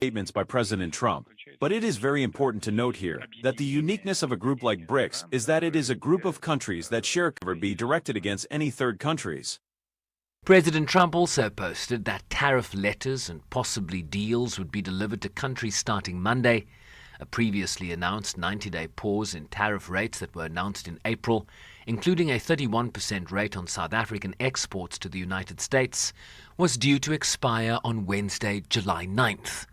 statements by President Trump. But it is very important to note here that the uniqueness of a group like BRICS is that it is a group of countries that share cover be directed against any third countries. President Trump also posted that tariff letters and possibly deals would be delivered to countries starting Monday. A previously announced 90-day pause in tariff rates that were announced in April, including a 31% rate on South African exports to the United States, was due to expire on Wednesday, July 9th.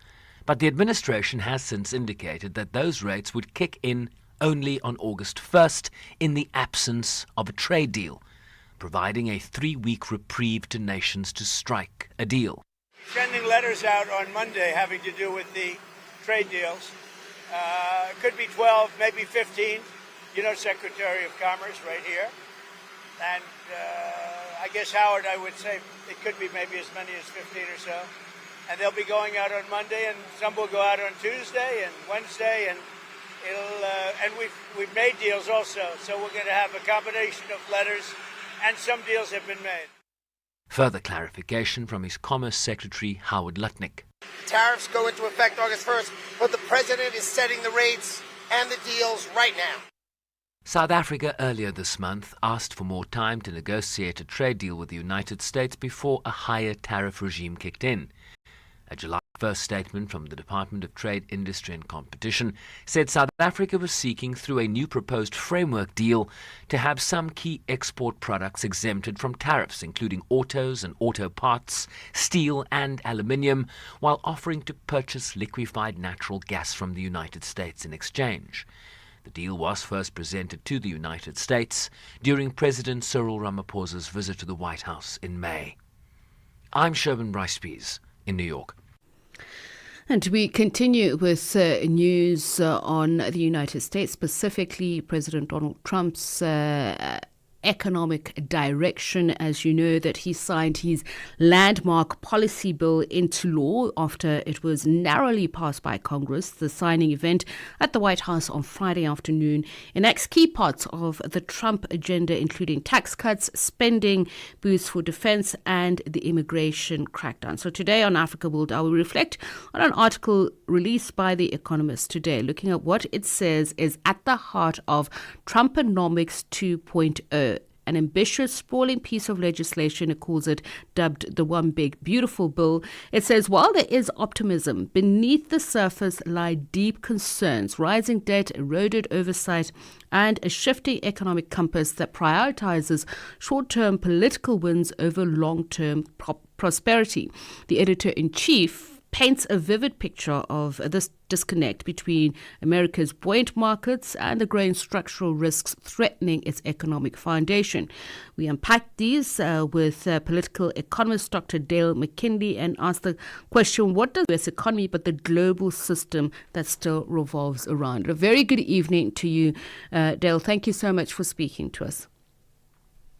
But the administration has since indicated that those rates would kick in only on August 1st in the absence of a trade deal, providing a 3-week reprieve to nations to strike a deal. Sending letters out on Monday having to do with the trade deals. It could be 12, maybe 15. You know, Secretary of Commerce right here. And I guess, Howard, I would say it could be maybe as many as 15 or so. And they'll be going out on Monday, and some will go out on Tuesday and Wednesday, and we've made deals also. So we're going to have a combination of letters, and some deals have been made. Further clarification from his Commerce Secretary, Howard Lutnick. Tariffs go into effect August 1st, but the president is setting the rates and the deals right now. South Africa earlier this month asked for more time to negotiate a trade deal with the United States before a higher tariff regime kicked in. A July 1st statement from the Department of Trade, Industry and Competition said South Africa was seeking through a new proposed framework deal to have some key export products exempted from tariffs, including autos and auto parts, steel and aluminium, while offering to purchase liquefied natural gas from the United States in exchange. The deal was first presented to the United States during President Cyril Ramaphosa's visit to the White House in May. I'm Sherman Bryce-Pease in New York. And we continue with news on the United States, specifically President Donald Trump's economic direction. As you know, that he signed his landmark policy bill into law after it was narrowly passed by Congress. The signing event at the White House on Friday afternoon enacts key parts of the Trump agenda, including tax cuts, spending boosts for defense, and the immigration crackdown. So today on Africa World, I will reflect on an article released by The Economist today, looking at what it says is at the heart of Trumponomics 2.0. An ambitious, sprawling piece of legislation, it calls it, dubbed the One Big Beautiful Bill. It says, while there is optimism, beneath the surface lie deep concerns, rising debt, eroded oversight, and a shifting economic compass that prioritizes short-term political wins over long-term prosperity. The editor-in-chief paints a vivid picture of this disconnect between America's buoyant markets and the growing structural risks threatening its economic foundation. We unpack these with political economist Dr. Dale McKinley and ask the question, what does the U.S. economy but the global system that still revolves around? A very good evening to you, Dale. Thank you so much for speaking to us.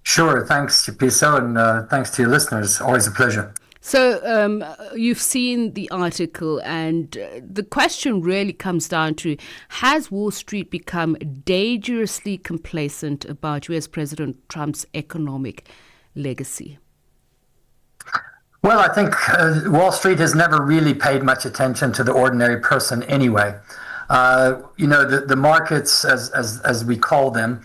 Sure. Thanks, Tsepiso, and thanks to your listeners. Always a pleasure. So you've seen the article, and the question really comes down to, has Wall Street become dangerously complacent about U.S. President Trump's economic legacy? Well, I think Wall Street has never really paid much attention to the ordinary person anyway. The markets, as we call them,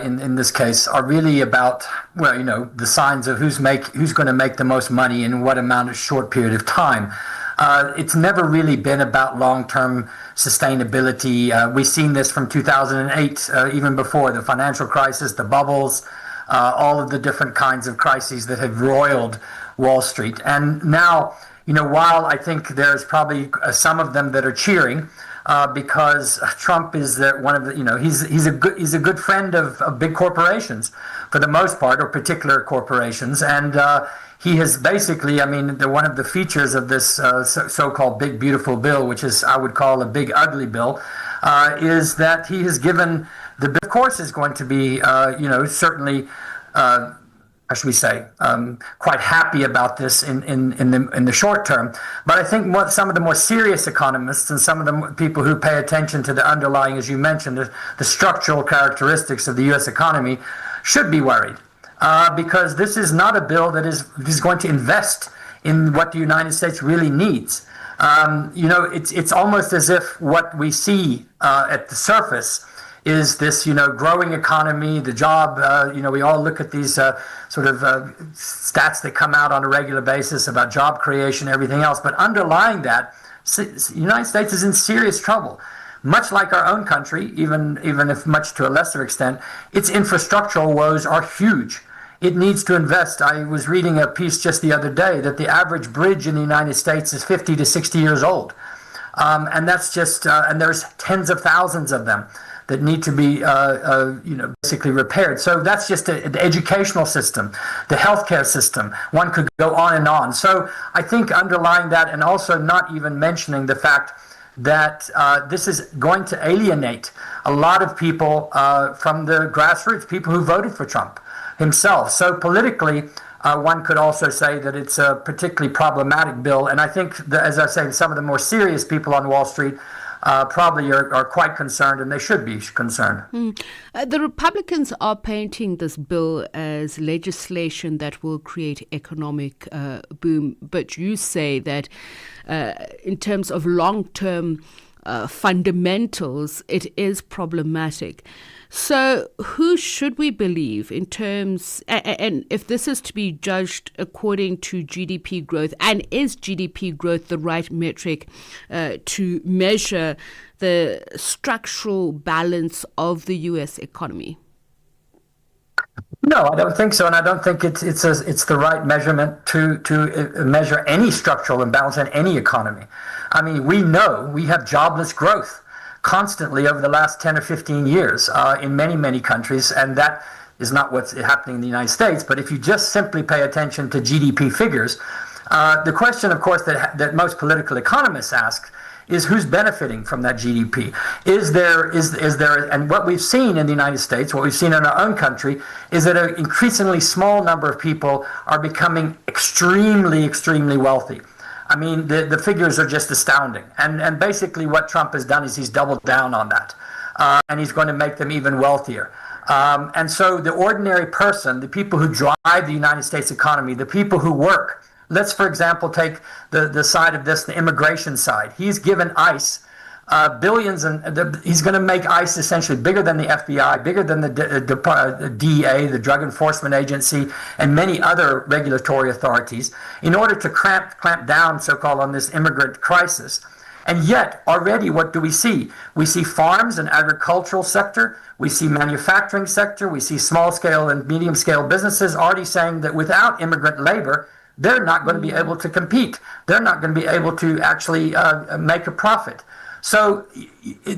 in this case, are really about, the signs of who's going to make the most money in what amount of short period of time. It's never really been about long-term sustainability. We've seen this from 2008, even before the financial crisis, the bubbles, all of the different kinds of crises that have roiled Wall Street. And now, while I think there's probably some of them that are cheering, because Trump is one of the, he's a good friend of big corporations for the most part, or particular corporations, and he has basically, one of the features of this so-called big beautiful bill, which is I would call a big ugly bill, is that he has given the bill, of course, is going to be certainly. How should we say, quite happy about this in the short term. But I think some of the more serious economists and some of the people who pay attention to the underlying, as you mentioned, the structural characteristics of the U.S. economy should be worried because this is not a bill that is going to invest in what the United States really needs. It's almost as if what we see at the surface is this, growing economy, the job. We all look at these stats that come out on a regular basis about job creation, everything else. But underlying that, the United States is in serious trouble. Much like our own country, even if much to a lesser extent, its infrastructural woes are huge. It needs to invest. I was reading a piece just the other day that the average bridge in the United States is 50 to 60 years old. And that's just, and there's tens of thousands of them that need to be, basically repaired. So that's just the educational system, the healthcare system. One could go on and on. So I think underlying that, and also not even mentioning the fact that this is going to alienate a lot of people from the grassroots, people who voted for Trump himself. So politically, one could also say that it's a particularly problematic bill. And I think, as I say, some of the more serious people on Wall Street probably are quite concerned, and they should be concerned. The Republicans are painting this bill as legislation that will create economic boom. But you say that in terms of long-term fundamentals, it is problematic. So who should we believe in terms, and if this is to be judged according to GDP growth, and is GDP growth the right metric to measure the structural balance of the U.S. economy? No, I don't think so, and I don't think it's the right measurement to measure any structural imbalance in any economy. I mean, we know we have jobless growth constantly over the last 10 or 15 years in many, many countries, and that is not what's happening in the United States. But if you just simply pay attention to GDP figures, the question, of course, that most political economists ask is who's benefiting from that GDP? Is there, and what we've seen in the United States, what we've seen in our own country, is that an increasingly small number of people are becoming extremely, extremely wealthy. I mean, the figures are just astounding. And basically what Trump has done is he's doubled down on that. And he's going to make them even wealthier. And so the ordinary person, the people who drive the United States economy, the people who work, let's, for example, take the side of this, the immigration side. He's given ICE billions, and he's going to make ICE essentially bigger than the FBI, bigger than the DEA, the Drug Enforcement Agency, and many other regulatory authorities in order to clamp down, so-called, on this immigrant crisis. And yet, already, what do we see? We see farms and agricultural sector, we see manufacturing sector, we see small-scale and medium-scale businesses already saying that without immigrant labor, they're not going to be able to compete. They're not going to be able to actually make a profit. So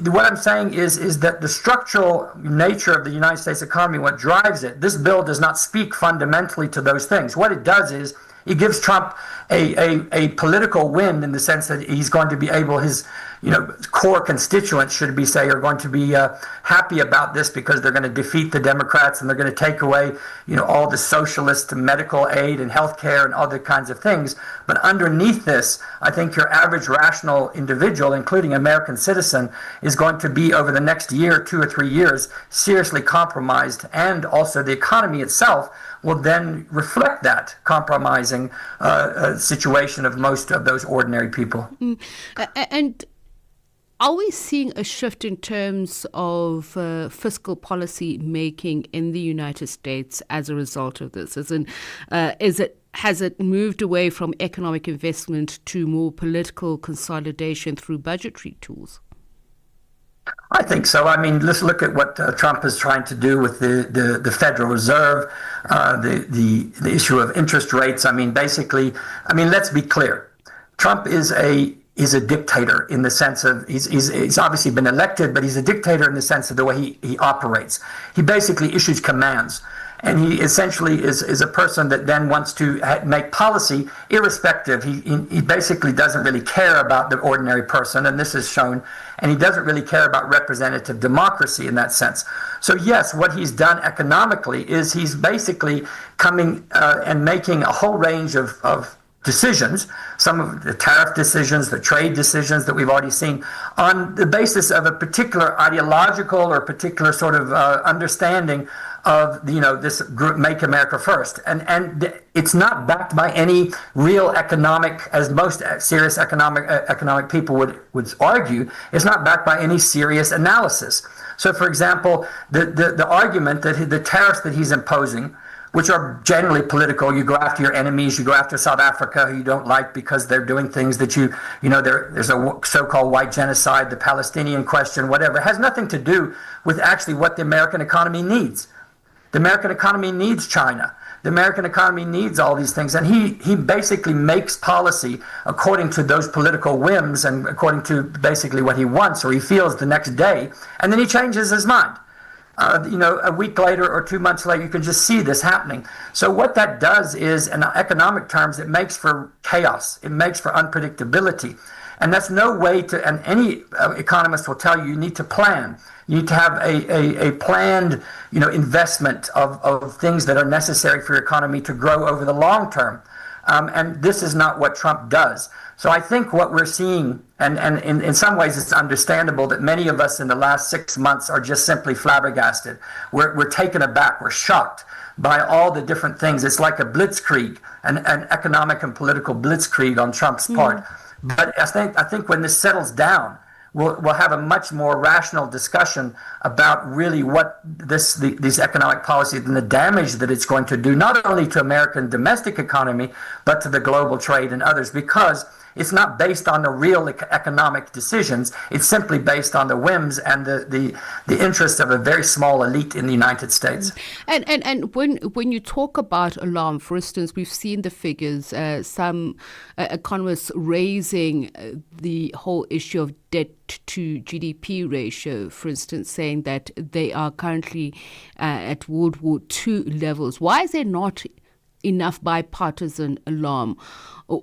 what I'm saying is that the structural nature of the United States economy, what drives it, this bill does not speak fundamentally to those things. What it does is it gives Trump a political win in the sense that he's going to be able, his core constituents, should we say, are going to be happy about this because they're going to defeat the Democrats and they're going to take away all the socialist medical aid and health care and other kinds of things. But underneath this, I think your average rational individual, including American citizen, is going to be, over the next year, 2 or 3 years, seriously compromised. And also the economy itself will then reflect that compromising situation of most of those ordinary people. And are we seeing a shift in terms of fiscal policy making in the United States as a result of this? Has it moved away from economic investment to more political consolidation through budgetary tools? I think so. I mean, let's look at what Trump is trying to do with the Federal Reserve, the issue of interest rates. I mean, basically, let's be clear. Trump is a dictator in the sense of he's obviously been elected, but he's a dictator in the sense of the way he operates. He basically issues commands. And he essentially is a person that then wants to make policy irrespective. He basically doesn't really care about the ordinary person, and this is shown, and he doesn't really care about representative democracy in that sense. So yes, what he's done economically is he's basically coming and making a whole range of decisions, some of the tariff decisions, the trade decisions that we've already seen, on the basis of a particular ideological or particular sort of understanding of this group, Make America First, and it's not backed by any real economic, as most serious economic people would argue, it's not backed by any serious analysis. So, for example, the argument that the tariffs that he's imposing, which are generally political, you go after your enemies, you go after South Africa, who you don't like because they're doing things that there's a so-called white genocide, the Palestinian question, whatever. It has nothing to do with actually what the American economy needs. The American economy needs China. The American economy needs all these things. And he basically makes policy according to those political whims and according to basically what he wants or he feels the next day. And then he changes his mind. A week later or 2 months later, you can just see this happening. So what that does is, in economic terms, it makes for chaos. It makes for unpredictability. And that's no way to, and any economist will tell you need to plan. You need to have a planned, investment of things that are necessary for your economy to grow over the long term. And this is not what Trump does. So I think what we're seeing, and in some ways it's understandable that many of us in the last 6 months are just simply flabbergasted. We're taken aback. We're shocked by all the different things. It's like a blitzkrieg, an economic and political blitzkrieg on Trump's part. But I think when this settles down, we'll have a much more rational discussion about really what these economic policies and the damage that it's going to do, not only to American domestic economy, but to the global trade and others, because it's not based on the real economic decisions. It's simply based on the whims and the interests of a very small elite in the United States. And when you talk about alarm, for instance, we've seen the figures, some economists raising the whole issue of debt to GDP ratio, for instance, saying that they are currently at World War II levels. Why is there not enough bipartisan alarm?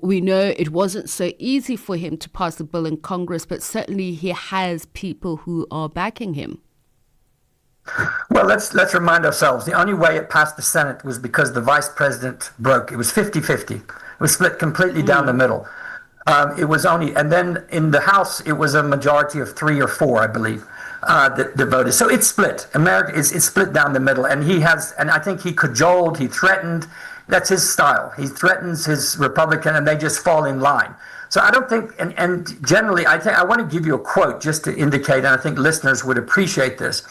We know it wasn't so easy for him to pass a bill in Congress, but certainly he has people who are backing him. Well, let's remind ourselves, the only way it passed the Senate was because the vice president broke. It was 50-50. It was split completely down the middle. It was only, and then in the House, it was a majority of 3 or 4, I believe, that voted. So it's split. America is split down the middle, and I think he cajoled, he threatened. That's his style. He threatens his Republican, and they just fall in line. So I don't think, and generally, I want to give you a quote just to indicate, and I think listeners would appreciate this,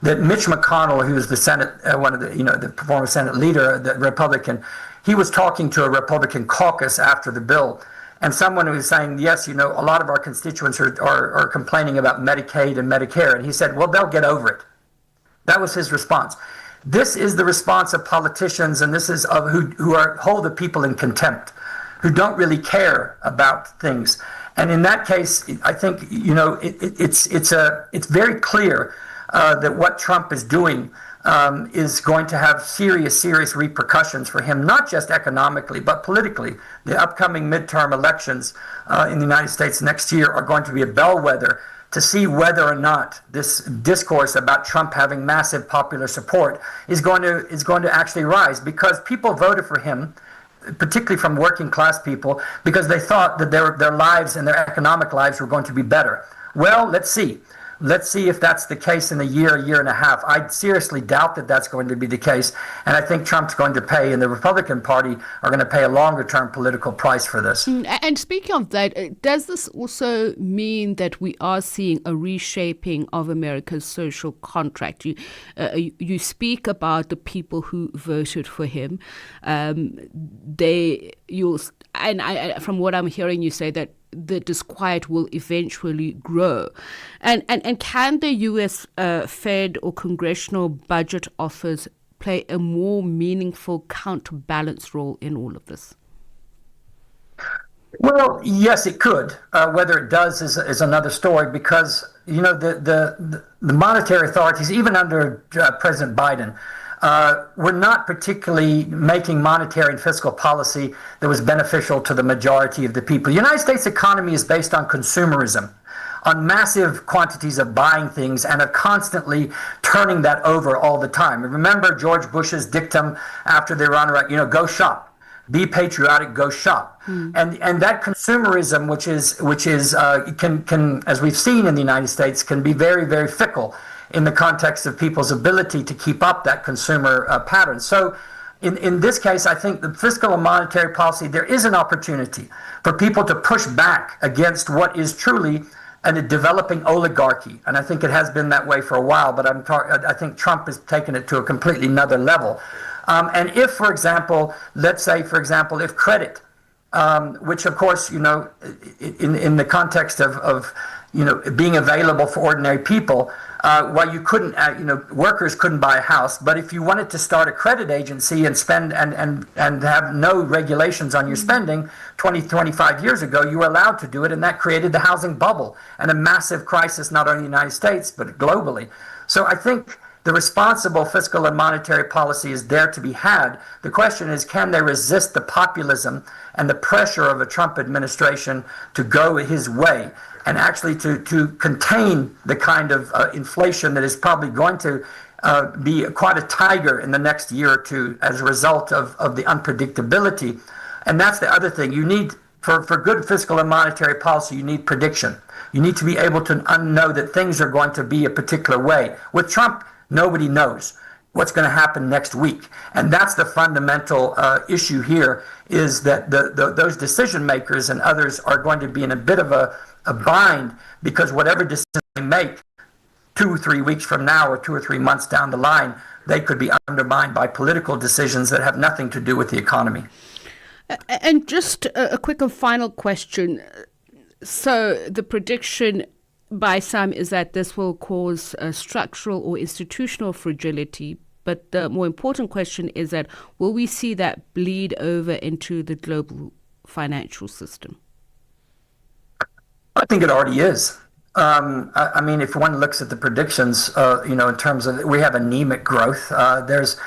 that Mitch McConnell, who is the Senate, one of the former Senate leader, the Republican, he was talking to a Republican caucus after the bill, and someone was saying, yes, a lot of our constituents are complaining about Medicaid and Medicare, and he said, well, they'll get over it. That was his response. This is the response of politicians, and this is of who hold the people in contempt, who don't really care about things. And in that case, I think it's very clear that what Trump is doing is going to have serious repercussions for him, not just economically, but politically. The upcoming midterm elections in the United States next year are going to be a bellwether to see whether or not this discourse about Trump having massive popular support is going to actually rise, because people voted for him, particularly from working class people, because they thought that their lives and their economic lives were going to be better. Well, let's see. Let's see if that's the case in a year and a half. I seriously doubt that that's going to be the case. And I think Trump's going to pay, and the Republican Party are going to pay a longer-term political price for this. And speaking of that, does this also mean that we are seeing a reshaping of America's social contract? You speak about the people who voted for him. From what I'm hearing, you say that the disquiet will eventually grow. And can the U.S. Fed or congressional budget office play a more meaningful counterbalance role in all of this? Well, yes, it could. Whether it does is another story, because the monetary authorities, even under President Biden, were not particularly making monetary and fiscal policy that was beneficial to the majority of the people. The United States economy is based on consumerism, on massive quantities of buying things, and of constantly turning that over all the time. And remember George Bush's dictum after the Iran, go shop. Be patriotic, go shop. And that consumerism, which is can as we've seen in the United States, can be very, very fickle. in the context of people's ability to keep up that consumer pattern. So in this case, I think the fiscal and monetary policy, there is an opportunity for people to push back against what is truly a developing oligarchy. And I think it has been that way for a while, but I think Trump has taken it to a completely another level. And if, for example, let's say, for example, if credit, which of course, in the context of being available for ordinary people, while you couldn't, workers couldn't buy a house, but if you wanted to start a credit agency and spend and have no regulations on your spending 20, 25 years ago, you were allowed to do it, and that created the housing bubble and a massive crisis, not only in the United States, but globally. So I think the responsible fiscal and monetary policy is there to be had. The question is, can they resist the populism and the pressure of a Trump administration to go his way and actually to contain the kind of inflation that is probably going to be quite a tiger in the next year or two as a result of the unpredictability. And that's the other thing. You need, for good fiscal and monetary policy, you need prediction. You need to be able to know that things are going to be a particular way. With Trump, nobody knows what's going to happen next week. And that's the fundamental issue here, is that those decision makers and others are going to be in a bit of a bind, because whatever decision they make 2 or 3 weeks from now or 2 or 3 months down the line, they could be undermined by political decisions that have nothing to do with the economy. And just a quick and final question. So the prediction by some is that this will cause structural or institutional fragility. But the more important question is that will we see that bleed over into the global financial system? I think it already is. I mean, if one looks at the predictions, in terms of, we have anemic growth. There's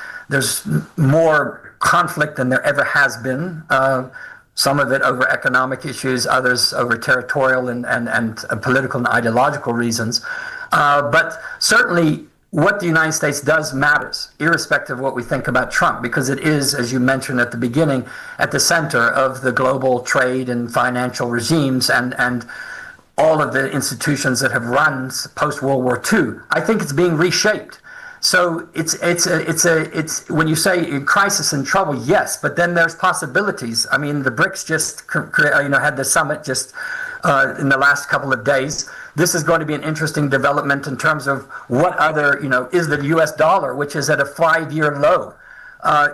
more conflict than there ever has been. Some of it over economic issues, others over territorial and political and ideological reasons. But certainly what the United States does matters, irrespective of what we think about Trump, because it is, as you mentioned at the beginning, at the center of the global trade and financial regimes and all of the institutions that have run post-World War II. I think it's being reshaped. So it's when you say in crisis and trouble, yes, but then there's possibilities. I mean, the BRICS just had the summit just in the last couple of days. This is going to be an interesting development in terms of what other, is the U.S. dollar, which is at a 5-year low.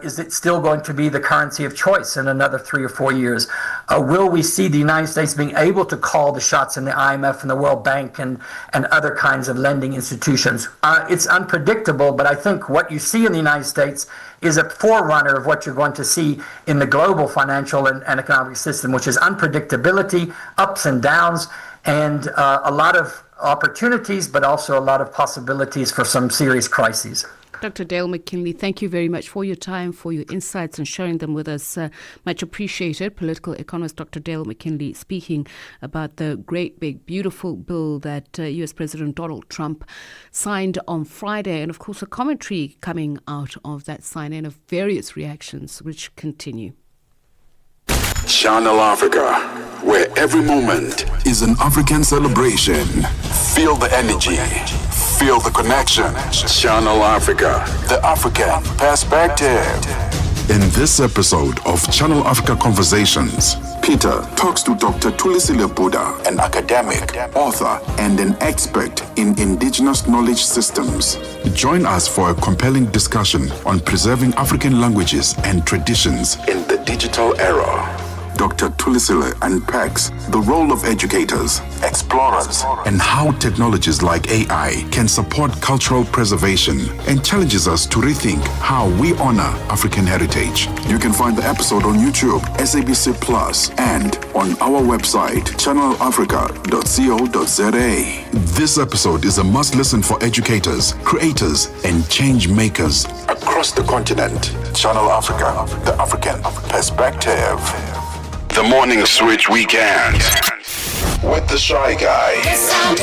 Is it still going to be the currency of choice in another 3 or 4 years? Will we see the United States being able to call the shots in the IMF and the World Bank and other kinds of lending institutions? It's unpredictable, but I think what you see in the United States is a forerunner of what you're going to see in the global financial and economic system, which is unpredictability, ups and downs, and a lot of opportunities, but also a lot of possibilities for some serious crises. Dr. Dale McKinley, thank you very much for your time, for your insights and sharing them with us. Much appreciated. Political economist Dr. Dale McKinley speaking about the great, big, beautiful bill that U.S. President Donald Trump signed on Friday. And, of course, a commentary coming out of that signing of various reactions which continue. Channel Africa, where every moment is an African celebration. Feel the energy. Feel the connection. Channel Africa, the African perspective. In this episode of Channel Africa Conversations, Peter talks to Dr. Tulisile Buddha, an academic, author, and an expert in indigenous knowledge systems. Join us for a compelling discussion on preserving African languages and traditions in the digital era. Dr. Tulisile unpacks the role of educators, explorers, and how technologies like AI can support cultural preservation, and challenges us to rethink how we honor African heritage. You can find the episode on YouTube, SABC Plus, and on our website, channelafrica.co.za. This episode is a must-listen for educators, creators, and change makers across the continent. Channel Africa, the African perspective. The Morning Switch Weekend with the Shy Guy.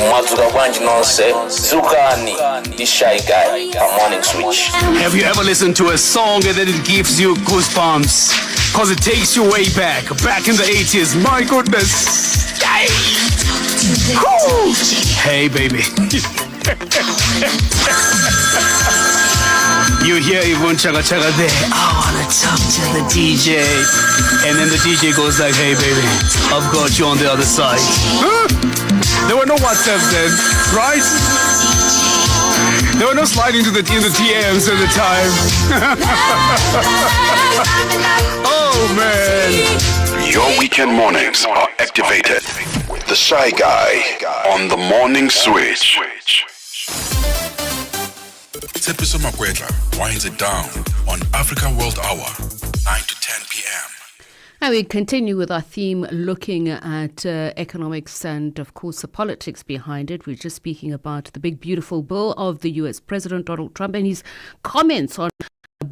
Mazuka Wanji Nonse, Zukani, the Shy Guy, a Morning Switch. Have you ever listened to a song and then it gives you goosebumps? Cause it takes you way back in the 80s. My goodness. Hey baby. You hear Yvonne Chaga Chaga there. I wanna talk to the DJ. And then the DJ goes like, hey baby, I've got you on the other side. Huh? There were no WhatsApps then, right? There were no sliding in the TMs at the time. Oh man. Your weekend mornings are activated with the Shy Guy on the Morning Switch. Tsepiso Makwetla winds it down on Africa World Hour, 9 to 10 p.m. And we continue with our theme looking at economics and, of course, the politics behind it. We're just speaking about the big, beautiful bill of the U.S. President Donald Trump and his comments on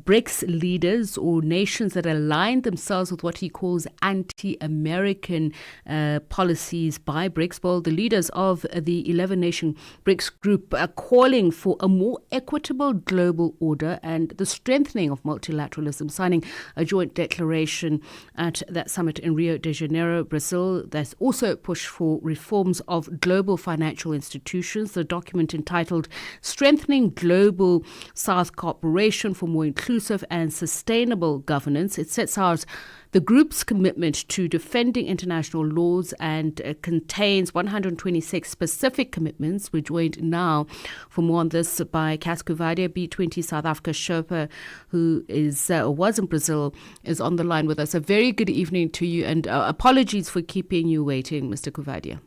BRICS leaders or nations that align themselves with what he calls anti-American policies by BRICS. Well, the leaders of the 11-nation BRICS group are calling for a more equitable global order and the strengthening of multilateralism, signing a joint declaration at that summit in Rio de Janeiro, Brazil. There's also a push for reforms of global financial institutions. The document entitled Strengthening Global South Cooperation for More Inclusive and Sustainable Governance. It sets out the group's commitment to defending international laws and contains 126 specific commitments. We're joined now for more on this by Cas Kuvadia, B20 South Africa Sherpa, who was in Brazil, is on the line with us. A very good evening to you, and apologies for keeping you waiting, Mr. Kuvadia.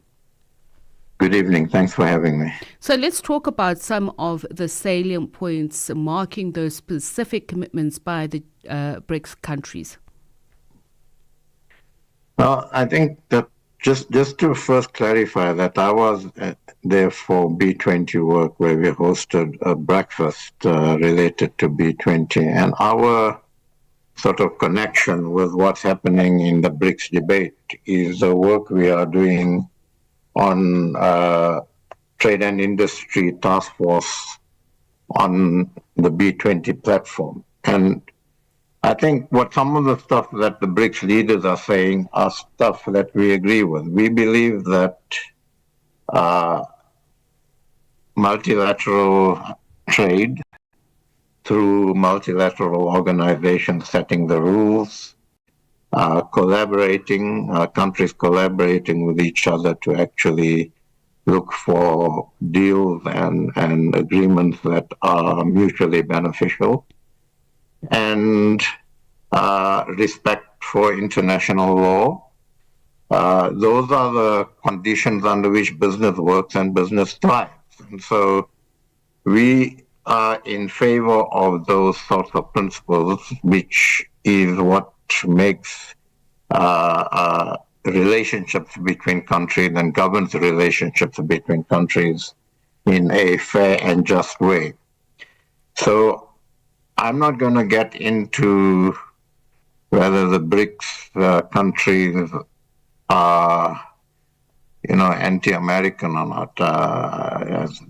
Good evening. Thanks for having me. So let's talk about some of the salient points marking those specific commitments by the BRICS countries. Well, I think that just to first clarify that I was there for B20 work where we hosted a breakfast related to B20, and our sort of connection with what's happening in the BRICS debate is the work we are doing on Trade and Industry Task Force on the B20 platform. And I think what some of the stuff that the BRICS leaders are saying are stuff that we agree with. We believe that multilateral trade through multilateral organizations setting the rules, countries collaborating with each other to actually look for deals and agreements that are mutually beneficial, and respect for international law. Those are the conditions under which business works and business thrives. And so we are in favor of those sorts of principles, which is what makes relationships between countries and governs relationships between countries in a fair and just way. So I'm not going to get into whether the BRICS countries are, anti-American or not, as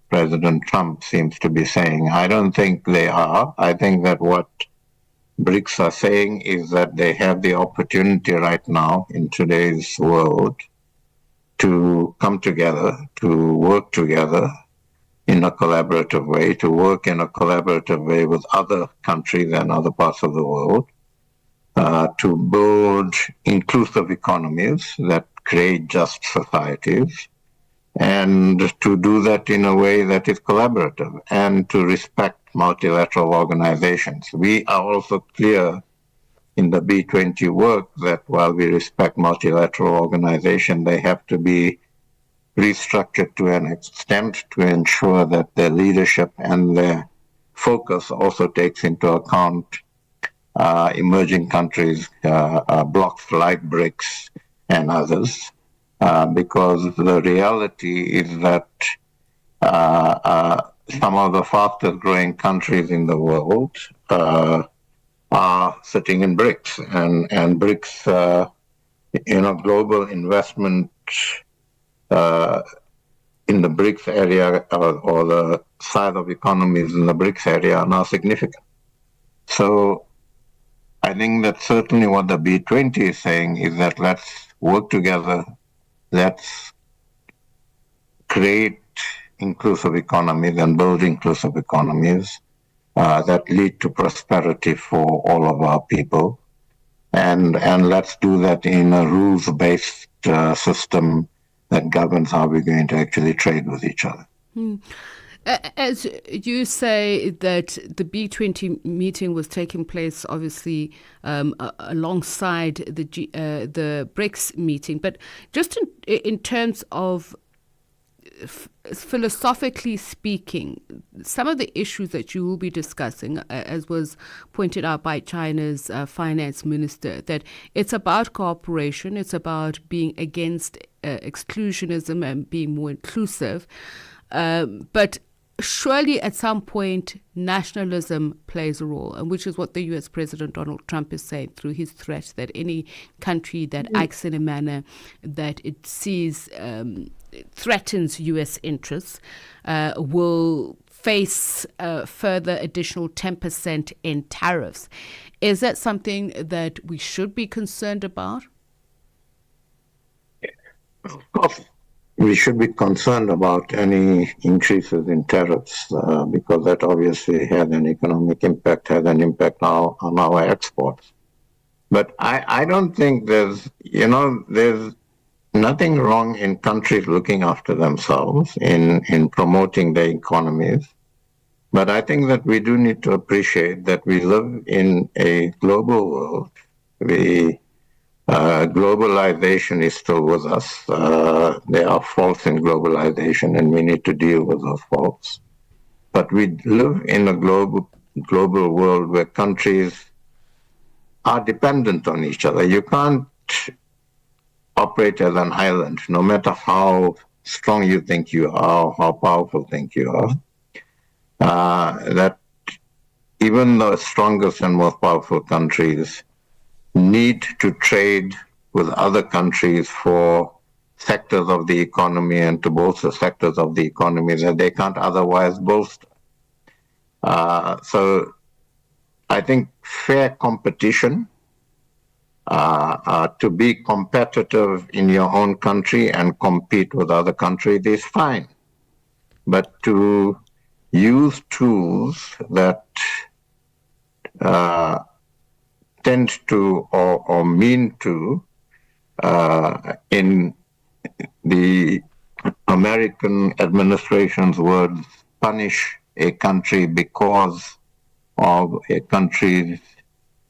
President Trump seems to be saying. I don't think they are. I think that what BRICS are saying is that they have the opportunity right now in today's world to come together, to work together in a collaborative way, to work in a collaborative way with other countries and other parts of the world, to build inclusive economies that create just societies, and to do that in a way that is collaborative and to respect multilateral organizations. We are also clear in the B20 work that while we respect multilateral organizations, they have to be restructured to an extent to ensure that their leadership and their focus also takes into account emerging countries, blocs like BRICS and others, because the reality is that some of the fastest growing countries in the world are sitting in BRICS, and BRICS, global investment in the BRICS area or the size of economies in the BRICS area are now significant. So I think that certainly what the B20 is saying is that let's work together, let's create inclusive economies and build inclusive economies that lead to prosperity for all of our people. And let's do that in a rules-based system that governs how we're going to actually trade with each other. As you say that the B20 meeting was taking place, obviously, alongside the BRICS meeting, but just in terms of philosophically speaking, some of the issues that you will be discussing, as was pointed out by China's finance minister, that it's about cooperation, it's about being against exclusionism and being more inclusive, but surely at some point nationalism plays a role, and which is what the US President Donald Trump is saying through his threat that any country that acts in a manner that it sees threatens US interests will face further additional 10% in tariffs. Is that something that we should be concerned about? Of course, we should be concerned about any increases in tariffs because that obviously has an economic impact, has an impact now on our exports. But I don't think there's nothing wrong in countries looking after themselves, in promoting their economies. But I think that we do need to appreciate that we live in a global world. Globalization is still with us. There are faults in globalization, and we need to deal with those faults. But we live in a global world where countries are dependent on each other. You can't operate as an island, no matter how strong you think you are, how powerful you think you are. That even the strongest and most powerful countries need to trade with other countries for sectors of the economy and to bolster sectors of the economy that they can't otherwise bolster. So I think fair competition, to be competitive in your own country and compete with other countries is fine. But to use tools that tend to or mean to, in the American administration's words, punish a country because of a country's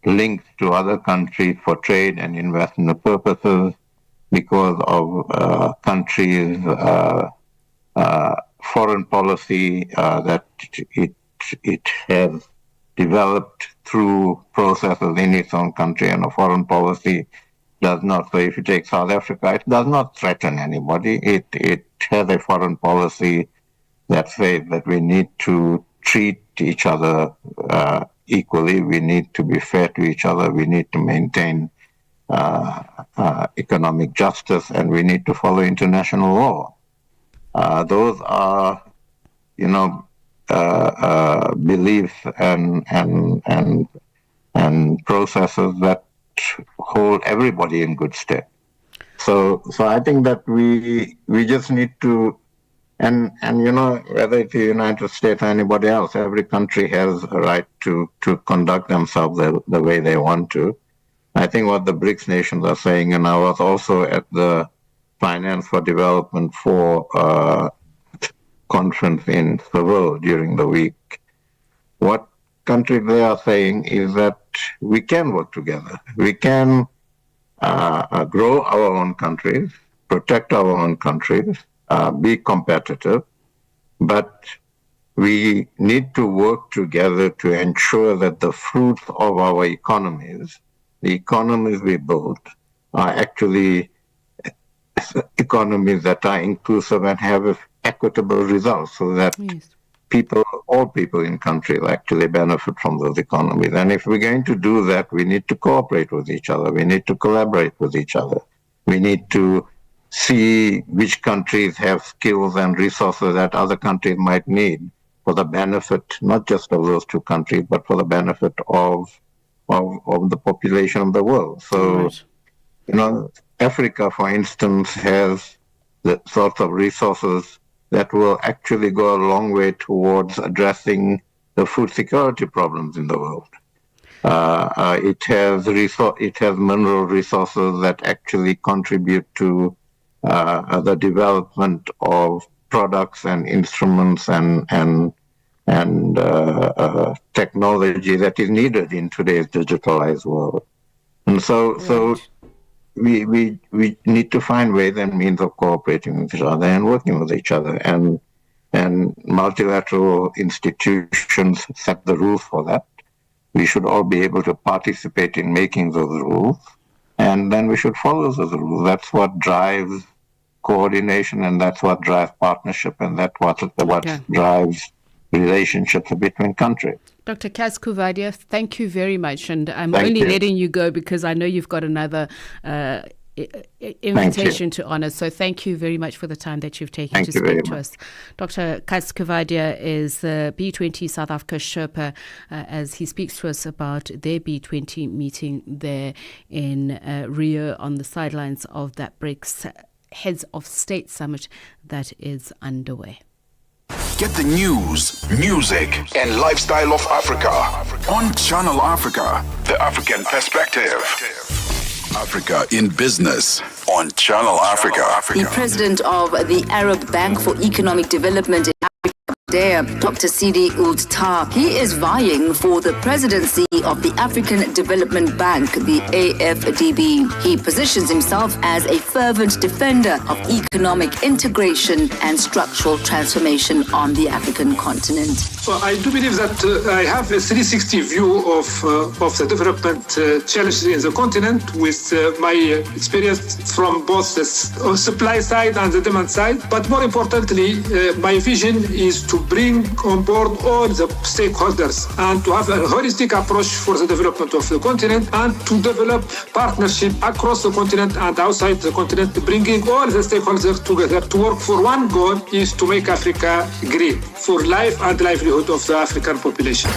links to other countries for trade and investment purposes, because of countries' foreign policy that it has developed through processes in its own country, and a foreign policy does not. So if you take South Africa, it does not threaten anybody. It has a foreign policy that says that we need to treat each other equally. We need to be fair to each other. We need to maintain economic justice, and we need to follow international law. Those are, beliefs and processes that hold everybody in good stead. So I think that we just need to, and whether it's the United States or anybody else, every country has a right to conduct themselves the way they want to. I think what the BRICS nations are saying, and I was also at the Finance for Development conference in Seville during the week. What countries they are saying is that we can work together. We can grow our own countries, protect our own countries, be competitive, but we need to work together to ensure that the fruits of our economies, the economies we build, are actually economies that are inclusive and have equitable results, so that all people in countries actually benefit from those economies. And if we're going to do that, we need to cooperate with each other. We need to collaborate with each other. We need to see which countries have skills and resources that other countries might need for the benefit, not just of those two countries, but for the benefit of the population of the world. So, Africa, for instance, has the sorts of resources that will actually go a long way towards addressing the food security problems in the world. It has mineral resources that actually contribute to the development of products and instruments and technology that is needed in today's digitalized world. And so we need to find ways and means of cooperating with each other and working with each other. And multilateral institutions set the rules for that. We should all be able to participate in making those rules, and then we should follow those rules. That's what drives coordination, and that's what drives partnership, and that's what drives relationships between countries. Dr. Cas Coovadia, thank you very much. And I'm letting you go because I know you've got another invitation to honor. So thank you very much for the time that you've taken to speak to us. Dr. Cas Coovadia is the B20 South Africa Sherpa as he speaks to us about their B20 meeting there in Rio on the sidelines of that BRICS Heads of State Summit that is underway. Get the news, music, and lifestyle of Africa on Channel Africa, the African perspective. Africa in Business on Channel Africa. The president of the Arab Bank for Economic Development in Africa, Dr. Sidi Ould Tah, he is vying for the presidency of the African Development Bank, the AFDB. He positions himself as a fervent defender of economic integration and structural transformation on the African continent. So I do believe that I have a 360 view of the development challenges in the continent with my experience from both the supply side and the demand side. But more importantly, my vision is to bring on board all the stakeholders and to have a holistic approach for the development of the continent and to develop partnership across the continent and outside the continent, bringing all the stakeholders together to work for one goal is to make Africa great for life and livelihood of the African population.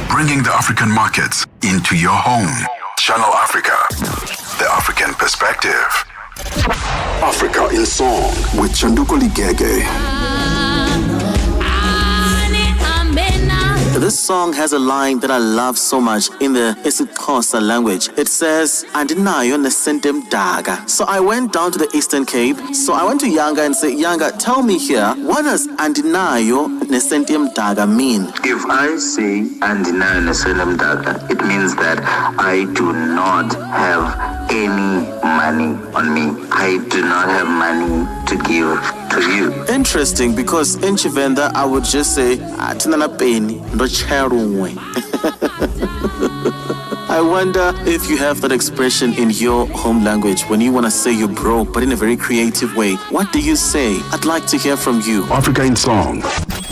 Bringing the African markets into your home. Channel Africa, the African perspective. Africa in Song with Chanduko Ligege. This song has a line that I love so much in the isiXhosa language. It says, Andinayo nesentem daga. So I went down to the Eastern Cape. So I went to Yanga and said, Yanga, tell me here, what does Andinayo nesentem daga mean? If I say Andinayo nesentem daga, it means that I do not have any money on me. I do not have money to give to you. Interesting, because in Chivenda, I would just say, Atinana peni, ndo cherumwe. I wonder if you have that expression in your home language when you want to say you're broke, but in a very creative way. What do you say? I'd like to hear from you. Africa in Song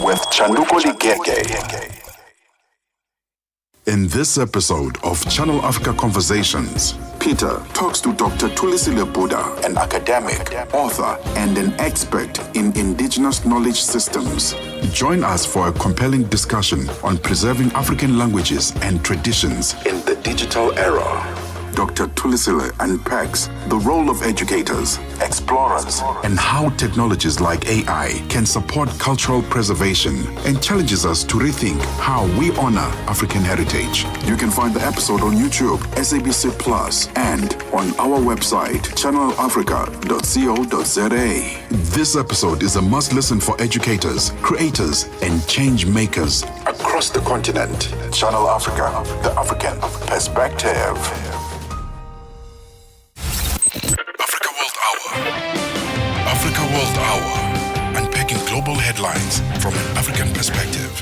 with Chanduko Ligege. In this episode of Channel Africa Conversations, Peter talks to Dr. Thulisile Buddha, an academic, author, and an expert in indigenous knowledge systems. Join us for a compelling discussion on preserving African languages and traditions in the digital era. Dr. Thulisile unpacks the role of educators, explorers, and how technologies like AI can support cultural preservation, and challenges us to rethink how we honor African heritage. You can find the episode on YouTube, SABC Plus, and on our website, channelafrica.co.za. This episode is a must-listen for educators, creators, and change makers across the continent. Channel Africa, the African perspective. Africa World Hour, unpacking global headlines from an African perspective.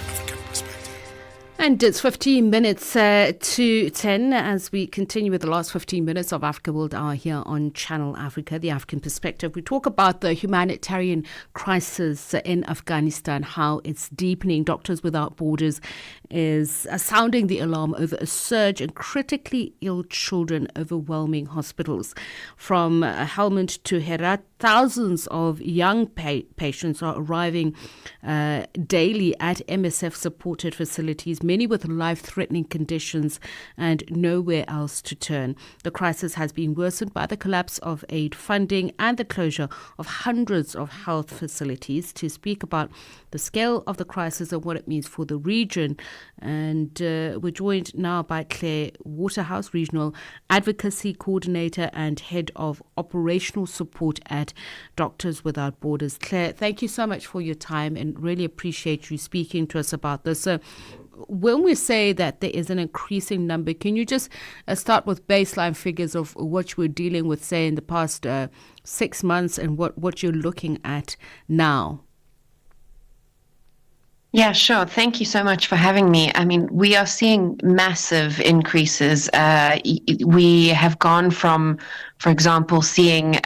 And it's 15 minutes to 10 as we continue with the last 15 minutes of Africa World Hour here on Channel Africa, the African perspective. We talk about the humanitarian crisis in Afghanistan, how it's deepening. Doctors Without Borders is sounding the alarm over a surge in critically ill children overwhelming hospitals. From Helmand to Herat, thousands of young patients are arriving daily at MSF-supported facilities, many with life-threatening conditions and nowhere else to turn. The crisis has been worsened by the collapse of aid funding and the closure of hundreds of health facilities. To speak about the scale of the crisis and what it means for the region, and we're joined now by Claire Waterhouse, Regional Advocacy Coordinator and Head of Operational Support at Doctors Without Borders. Claire, thank you so much for your time and really appreciate you speaking to us about this. So when we say that there is an increasing number, can you just start with baseline figures of what you were dealing with, say, in the past 6 months and what you're looking at now? Yeah, sure. Thank you so much for having me. I mean, we are seeing massive increases. We have gone from, for example, seeing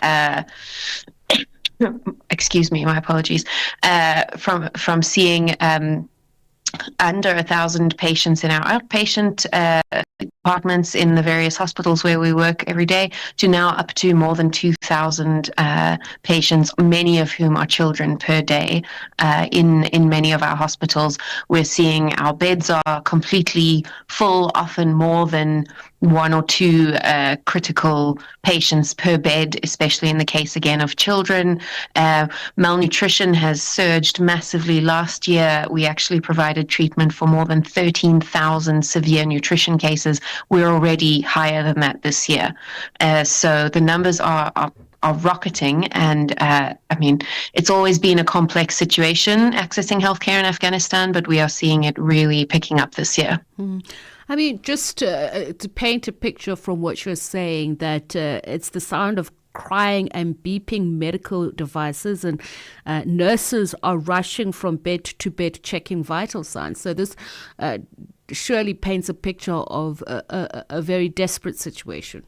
excuse me, my apologies, from seeing under 1,000 patients in our outpatient departments in the various hospitals where we work every day, to now up to more than 2,000 patients, many of whom are children per day in many of our hospitals. We're seeing our beds are completely full, often more than 1 or 2 critical patients per bed, especially in the case, again, of children. Malnutrition has surged massively. Last year, we actually provided treatment for more than 13,000 severe nutrition cases. We're already higher than that this year. So the numbers are rocketing, and I mean, it's always been a complex situation accessing healthcare in Afghanistan, but we are seeing it really picking up this year. I mean, just to paint a picture from what you're saying, that it's the sound of crying and beeping medical devices, and nurses are rushing from bed to bed checking vital signs. So this surely paints a picture of a very desperate situation.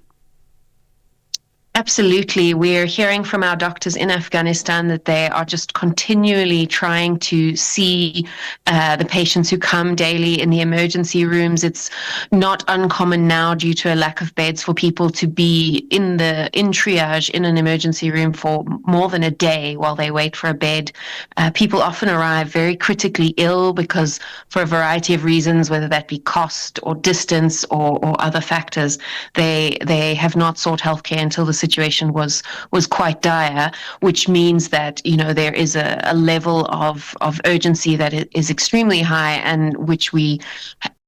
Absolutely. We're hearing from our doctors in Afghanistan that they are just continually trying to see the patients who come daily in the emergency rooms. It's not uncommon now, due to a lack of beds, for people to be in triage in an emergency room for more than a day while they wait for a bed. People often arrive very critically ill because, for a variety of reasons, whether that be cost or distance or other factors, they have not sought healthcare until the situation was quite dire, which means that, you know, there is a level of urgency that is extremely high, and which we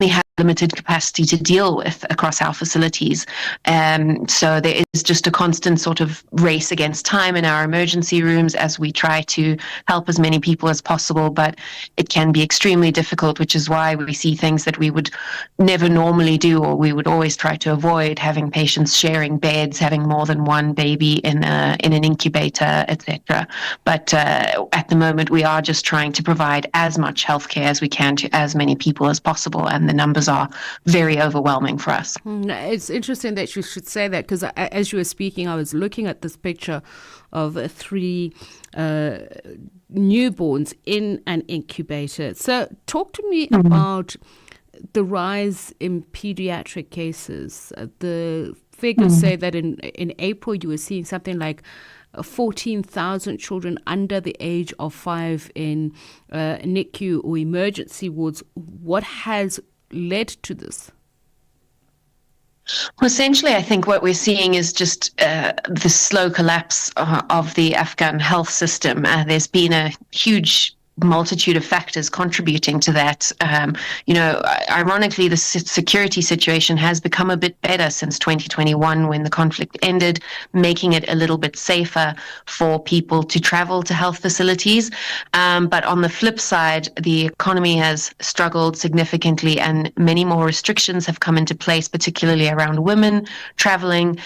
have limited capacity to deal with across our facilities. So there is just a constant sort of race against time in our emergency rooms as we try to help as many people as possible, but it can be extremely difficult, which is why we see things that we would never normally do, or we would always try to avoid: having patients sharing beds, having more than one baby in an incubator, etc. But at the moment, we are just trying to provide as much healthcare as we can to as many people as possible, and the numbers are very overwhelming for us. It's interesting that you should say that, because as you were speaking, I was looking at this picture of 3 newborns in an incubator. So talk to me about the rise in pediatric cases. The figures say that in April you were seeing something like 14,000 children under the age of 5 in NICU or emergency wards. What has led to this? Well, essentially, I think what we're seeing is just the slow collapse of the Afghan health system. There's been a huge multitude of factors contributing to that. Ironically, the security situation has become a bit better since 2021, when the conflict ended, making it a little bit safer for people to travel to health facilities. But on the flip side, the economy has struggled significantly, and many more restrictions have come into place, particularly around women traveling.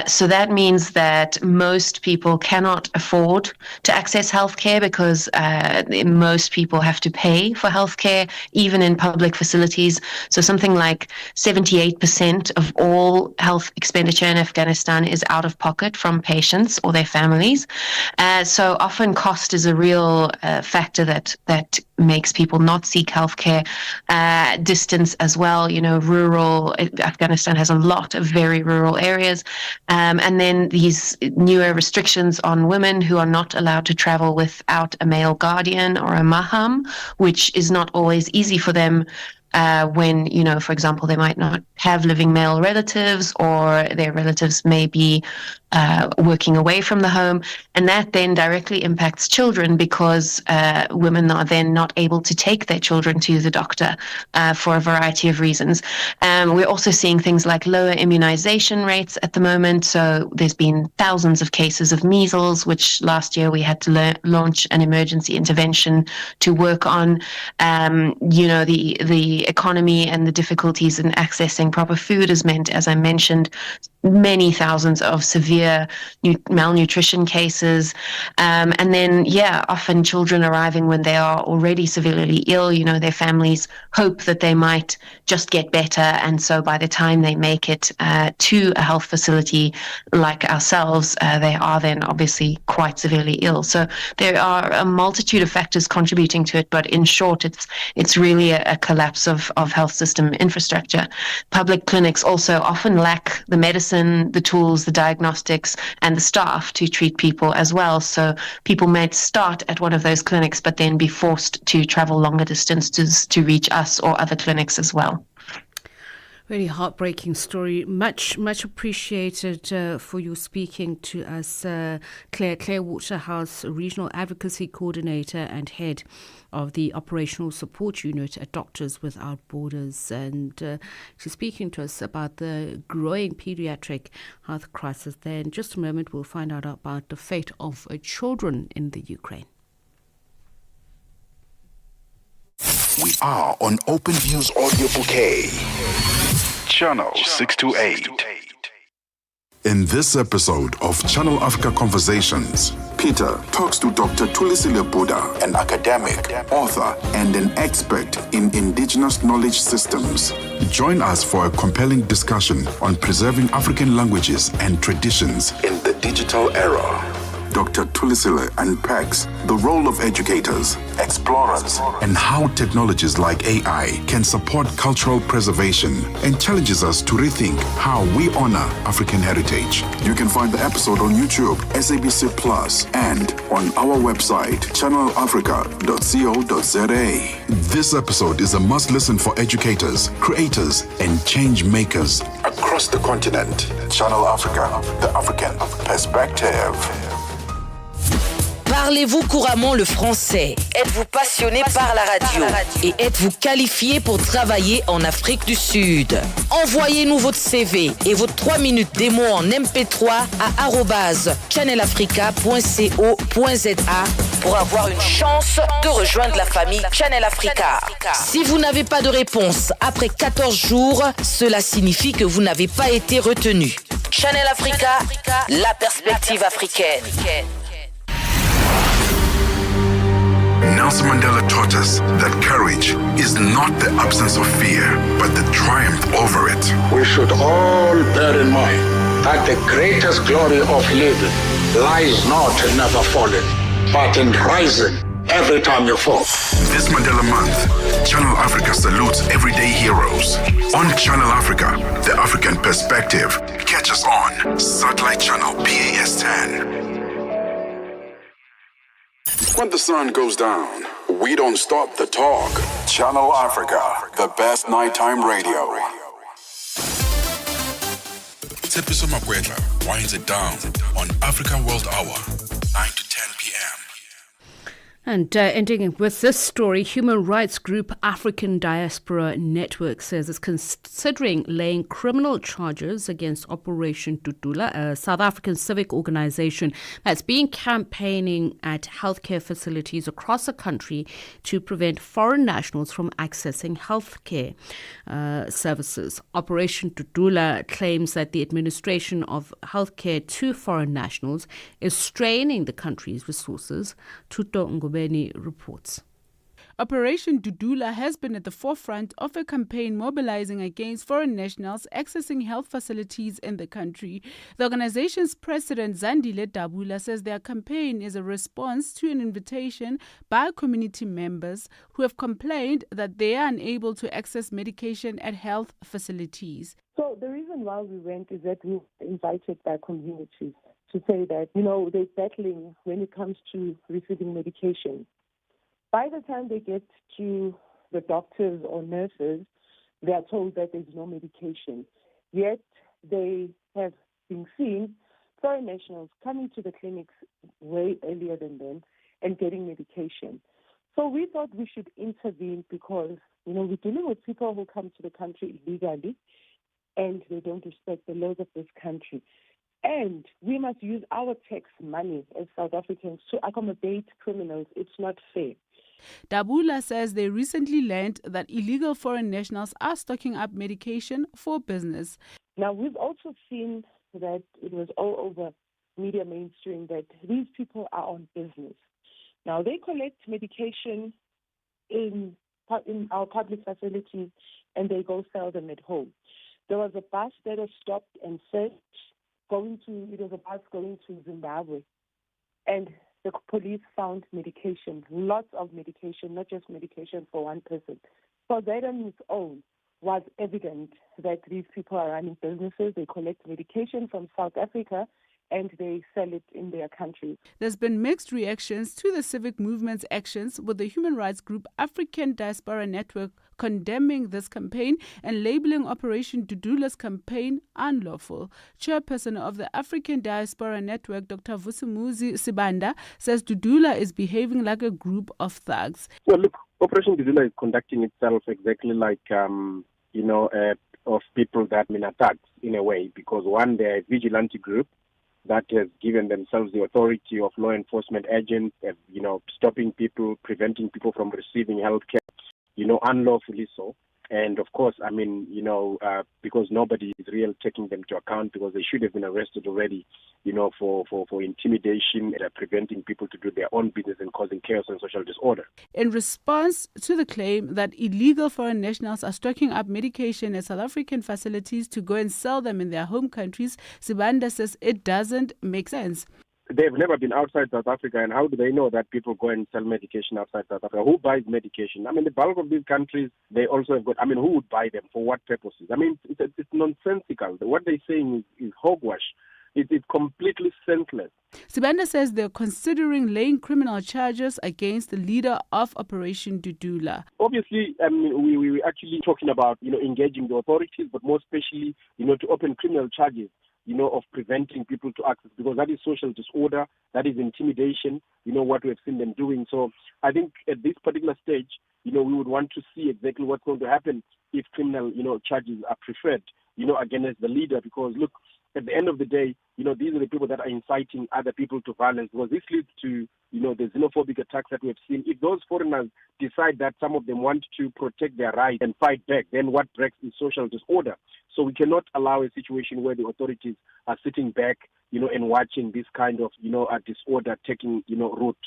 So that means that most people cannot afford to access healthcare, because most people have to pay for healthcare, even in public facilities. So something like 78% of all health expenditure in Afghanistan is out of pocket from patients or their families. So often cost is a real factor that makes people not seek healthcare. Distance as well, rural Afghanistan has a lot of very rural areas. And then these newer restrictions on women who are not allowed to travel without a male guardian or a maham, which is not always easy for them. When, for example, they might not have living male relatives, or their relatives may be working away from the home. And that then directly impacts children, because women are then not able to take their children to the doctor for a variety of reasons. We're also seeing things like lower immunization rates at the moment. So there's been thousands of cases of measles, which last year we had to launch an emergency intervention to work on. The economy and the difficulties in accessing proper food has meant, as I mentioned, many thousands of severe malnutrition cases. And then, often children arriving when they are already severely ill, their families hope that they might just get better. And so by the time they make it to a health facility like ourselves, they are then obviously quite severely ill. So there are a multitude of factors contributing to it. But in short, it's really a collapse of health system infrastructure. Public clinics also often lack the medicine, the tools, the diagnostics, and the staff to treat people as well. So people might start at one of those clinics, but then be forced to travel longer distances to reach us or other clinics as well. Really heartbreaking story. Much appreciated for you speaking to us, Claire Waterhouse, Regional Advocacy Coordinator and Head of the Operational Support Unit at Doctors Without Borders. And she's speaking to us about the growing pediatric health crisis there. In just a moment, we'll find out about the fate of children in the Ukraine. We are on Open Views Audio Bouquet, Channel 628. In this episode of Channel Africa Conversations, Peter talks to Dr. Tulisile Buddha, an academic, author, and an expert in indigenous knowledge systems. Join us for a compelling discussion on preserving African languages and traditions in the digital era. Dr. Tulisile unpacks the role of educators, explorers, and how technologies like AI can support cultural preservation, and challenges us to rethink how we honor African heritage. You can find the episode on YouTube, SABC Plus, and on our website, channelafrica.co.za. This episode is a must-listen for educators, creators, and change makers across the continent. Channel Africa, the African perspective. Parlez-vous couramment le français? Êtes-vous passionné par la radio? Et êtes-vous qualifié pour travailler en Afrique du Sud? Envoyez-nous votre CV et votre 3 minutes démo en MP3 à @channelafrica.co.za pour avoir une chance de rejoindre la famille Channel Africa. Si vous n'avez pas de réponse après 14 jours, cela signifie que vous n'avez pas été retenu. Channel Africa, la perspective africaine. Nelson Mandela taught us that courage is not the absence of fear, but the triumph over it. We should all bear in mind that the greatest glory of living lies not in never falling, but in rising every time you fall. This Mandela Month, Channel Africa salutes everyday heroes. On Channel Africa, the African perspective. Catch us on Satellite Channel PAS 10. When the sun goes down, we don't stop the talk. Channel Africa, the best nighttime radio. Tsepiso Makwetla winds it down on African World Hour, 9 to 10 p.m. And ending with this story, human rights group African Diaspora Network says it's considering laying criminal charges against Operation Tutula, a South African civic organization that's been campaigning at healthcare facilities across the country to prevent foreign nationals from accessing healthcare services. Operation Tutula claims that the administration of healthcare to foreign nationals is straining the country's resources. Tuto Ngube Ntungubeni reports. Operation Dudula has been at the forefront of a campaign mobilizing against foreign nationals accessing health facilities in the country. The organization's president, Zandile Dabula, says their campaign is a response to an invitation by community members who have complained that they are unable to access medication at health facilities. So the reason why we went is that we were invited by communities to say that, they're battling when it comes to receiving medication. By the time they get to the doctors or nurses, they are told that there's no medication. Yet they have been seen, foreign nationals coming to the clinics way earlier than them and getting medication. So we thought we should intervene because, we're dealing with people who come to the country illegally and they don't respect the laws of this country. And we must use our tax money as South Africans to accommodate criminals. It's not fair. Dabula says they recently learned that illegal foreign nationals are stocking up medication for business. Now, we've also seen that it was all over media mainstream that these people are on business. Now, they collect medication in our public facilities and they go sell them at home. There was a bus that was stopped and searched. It was a bus going to Zimbabwe. And the police found medication, lots of medication, not just medication for one person. So that on its own was evident that these people are running businesses. They collect medication from South Africa and they sell it in their country. There's been mixed reactions to the civic movement's actions, with the human rights group African Diaspora Network condemning this campaign and labeling Operation Dudula's campaign unlawful. Chairperson of the African Diaspora Network, Dr. Vusumuzi Sibanda, says Dudula is behaving like a group of thugs. Well, look, Operation Dudula is conducting itself exactly like, of people that are thugs in a way, because one, they're a vigilante group that has given themselves the authority of law enforcement agents, stopping people, preventing people from receiving health care, unlawfully so. And of course, because nobody is really taking them to account, because they should have been arrested already, for intimidation and preventing people to do their own business and causing chaos and social disorder. In response to the claim that illegal foreign nationals are stocking up medication at South African facilities to go and sell them in their home countries, Sibanda says it doesn't make sense. They've never been outside South Africa, and how do they know that people go and sell medication outside South Africa? Who buys medication? The bulk of these countries, they also have got, who would buy them? For what purposes? It's nonsensical. What they're saying is hogwash. It's completely senseless. Sibanda says they're considering laying criminal charges against the leader of Operation Dudula. Obviously, we're actually talking about, engaging the authorities, but more especially, to open criminal charges, of preventing people to access, because that is social disorder, that is intimidation, what we have seen them doing. So I think at this particular stage, we would want to see exactly what's going to happen if criminal, charges are preferred, against the leader, because look, at the end of the day, these are the people that are inciting other people to violence, because this leads to, the xenophobic attacks that we have seen. If those foreigners decide that some of them want to protect their rights and fight back, then what breaks is social disorder. So we cannot allow a situation where the authorities are sitting back, and watching this kind of, a disorder taking, root.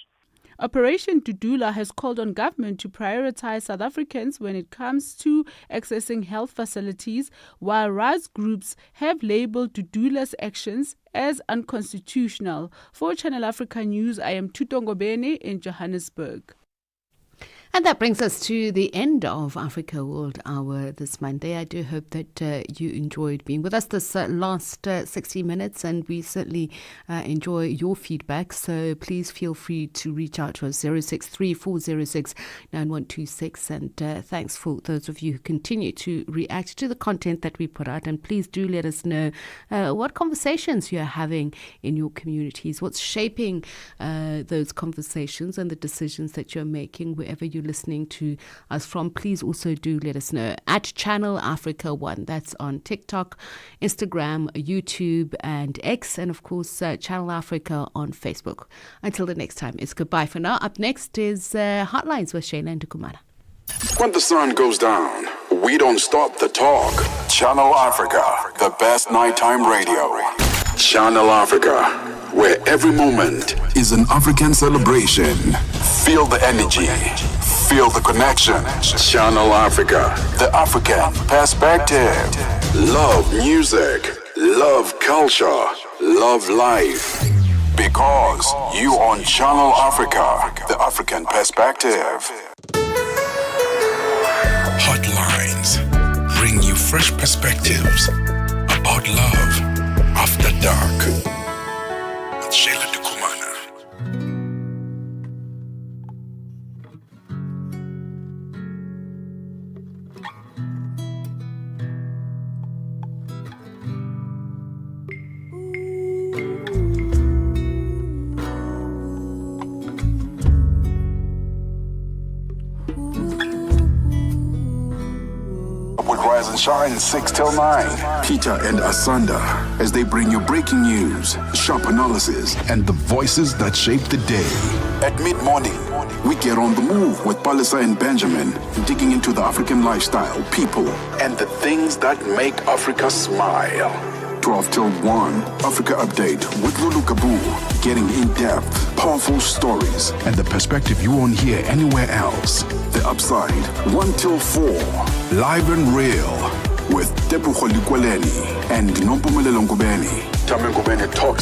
Operation Dudula has called on government to prioritize South Africans when it comes to accessing health facilities, while rights groups have labeled Dudula's actions as unconstitutional. For Channel Africa News, I am Tutongobene in Johannesburg. And that brings us to the end of Africa World Hour this Monday. I do hope that you enjoyed being with us this last 60 minutes, and we certainly enjoy your feedback. So please feel free to reach out to us, 063-406-9126. And thanks for those of you who continue to react to the content that we put out. And please do let us know what conversations you're having in your communities, what's shaping those conversations and the decisions that you're making wherever you're listening to us from. Please also do let us know at Channel Africa 1. That's on TikTok, Instagram, YouTube and X, and of course Channel Africa on Facebook. Until the next time, it's goodbye for now. Up next is Hotlines with Shayla and Kumana. When the sun goes down, we don't stop the talk. Channel Africa, the best nighttime radio. Channel Africa. where every moment is an African celebration. Feel the energy. Feel the connection. Channel Africa, the African perspective. Love music. Love culture. Love life. Because you on Channel Africa, the African perspective. Hotlines bring you fresh perspectives about love after dark. With Sheila Dukumana. With Rise and Shine 6 till 9. Peter and Asanda as they bring you breaking news, sharp analysis, and the voices that shape the day. At mid-morning, we get on the move with Palisa and Benjamin, digging into the African lifestyle, people, and the things that make Africa smile. 12 till 1, Africa Update with Lulu Kabu, getting in-depth, powerful stories, and the perspective you won't hear anywhere else. The Upside, 1 till 4, live and real, with Tepu Kholikweleni and Nompumelelo Ngubeni. Tame Ngubeni talks